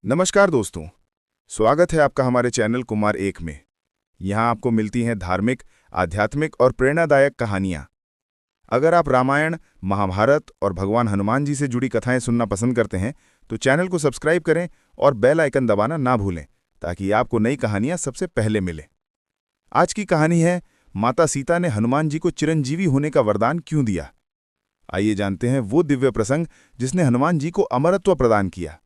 नमस्कार दोस्तों। स्वागत है आपका हमारे चैनल कुमार एक में। यहाँ आपको मिलती हैं धार्मिक, आध्यात्मिक और प्रेरणादायक कहानियाँ। अगर आप रामायण, महाभारत और भगवान हनुमान जी से जुड़ी कथाएं सुनना पसंद करते हैं तो चैनल को सब्सक्राइब करें और बेल आइकन दबाना ना भूलें ताकि आपको नई कहानियाँ सबसे पहले मिलें। आज की कहानी है माता सीता ने हनुमान जी को चिरंजीवी होने का वरदान क्यों दिया। आइए जानते हैं वो दिव्य प्रसंग जिसने हनुमान जी को अमरत्व प्रदान किया।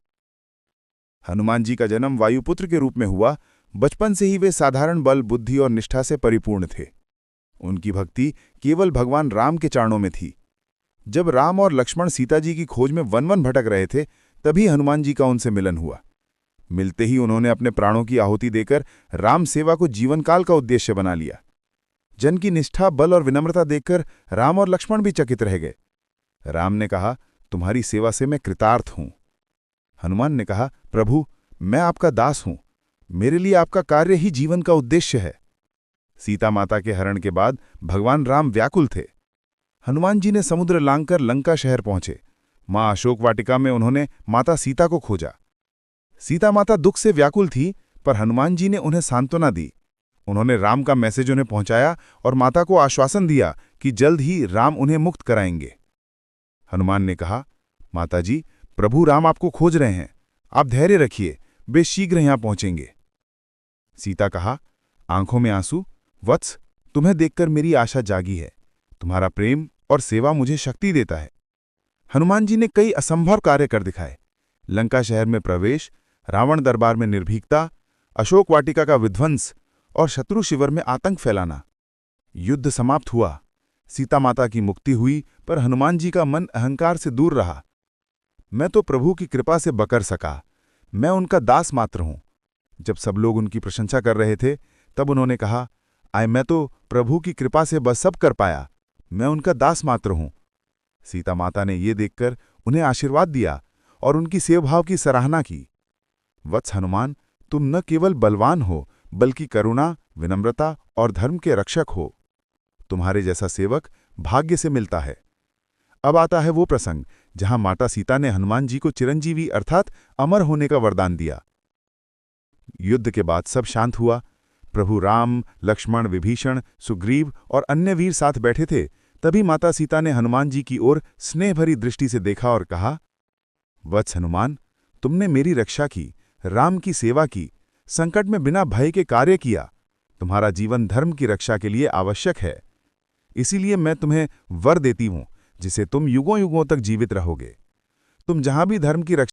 हनुमान जी का जन्म वायुपुत्र के रूप में हुआ। बचपन से ही वे साधारण बल, बुद्धि और निष्ठा से परिपूर्ण थे। उनकी भक्ति केवल भगवान राम के चरणों में थी। जब राम और लक्ष्मण सीता जी की खोज में वन वन भटक रहे थे, तभी हनुमान जी का उनसे मिलन हुआ। मिलते ही उन्होंने अपने प्राणों की आहुति देकर राम सेवा को जीवनकाल का उद्देश्य बना लिया। जन की निष्ठा, बल और विनम्रता देखकर राम और लक्ष्मण भी चकित रह गए। राम ने कहा, तुम्हारी सेवा से मैं कृतार्थ हूं। हनुमान ने कहा, प्रभु, मैं आपका दास हूं। मेरे लिए आपका कार्य ही जीवन का उद्देश्य है। सीता माता के हरण के बाद भगवान राम व्याकुल थे। हनुमान जी ने समुद्र लांघकर लंका शहर पहुंचे। मां अशोक वाटिका में उन्होंने माता सीता को खोजा। सीता माता दुख से व्याकुल थी, पर हनुमान जी ने उन्हें सांत्वना दी। उन्होंने राम का मैसेज उन्हें पहुंचाया और माता को आश्वासन दिया कि जल्द ही राम उन्हें मुक्त कराएंगे। हनुमान ने कहा, माता जी, प्रभु राम आपको खोज रहे हैं। आप धैर्य रखिए, वे शीघ्र यहां पहुंचेंगे। सीता कहा, आंखों में आंसू, वत्स, तुम्हें देखकर मेरी आशा जागी है। तुम्हारा प्रेम और सेवा मुझे शक्ति देता है। हनुमान जी ने कई असंभव कार्य कर दिखाए। लंका शहर में प्रवेश, रावण दरबार में निर्भीकता, अशोक वाटिका का विध्वंस और शत्रु शिविर में आतंक फैलाना। युद्ध समाप्त हुआ। सीता माता की मुक्ति हुई, पर हनुमान जी का मन अहंकार से दूर रहा। मैं तो प्रभु की कृपा से बकर सका। मैं उनका दास मात्र हूं। जब सब लोग उनकी प्रशंसा कर रहे थे, तब उन्होंने कहा, मैं तो प्रभु की कृपा से बस सब कर पाया। मैं उनका दास मात्र हूं। सीता माता ने ये देखकर उन्हें आशीर्वाद दिया और उनकी सेवभाव की सराहना की। वत्स हनुमान, तुम न केवल बलवान हो, बल्कि करुणा, विनम्रता और धर्म के रक्षक हो। तुम्हारे जैसा सेवक भाग्य से मिलता है। अब आता है वो प्रसंग जहां माता सीता ने हनुमान जी को चिरंजीवी अर्थात अमर होने का वरदान दिया। युद्ध के बाद सब शांत हुआ। प्रभु राम, लक्ष्मण, विभीषण, सुग्रीव और अन्य वीर साथ बैठे थे। तभी माता सीता ने हनुमान जी की ओर स्नेह भरी दृष्टि से देखा और कहा, वत्स हनुमान, तुमने मेरी रक्षा की, राम की सेवा की, संकट में बिना भय के कार्य किया। तुम्हारा जीवन धर्म की रक्षा के लिए आवश्यक है। इसीलिए मैं तुम्हें वर देती हूं जिसे तुम युगों युगों तक जीवित रहोगे। तुम जहां भी धर्म की रक्षा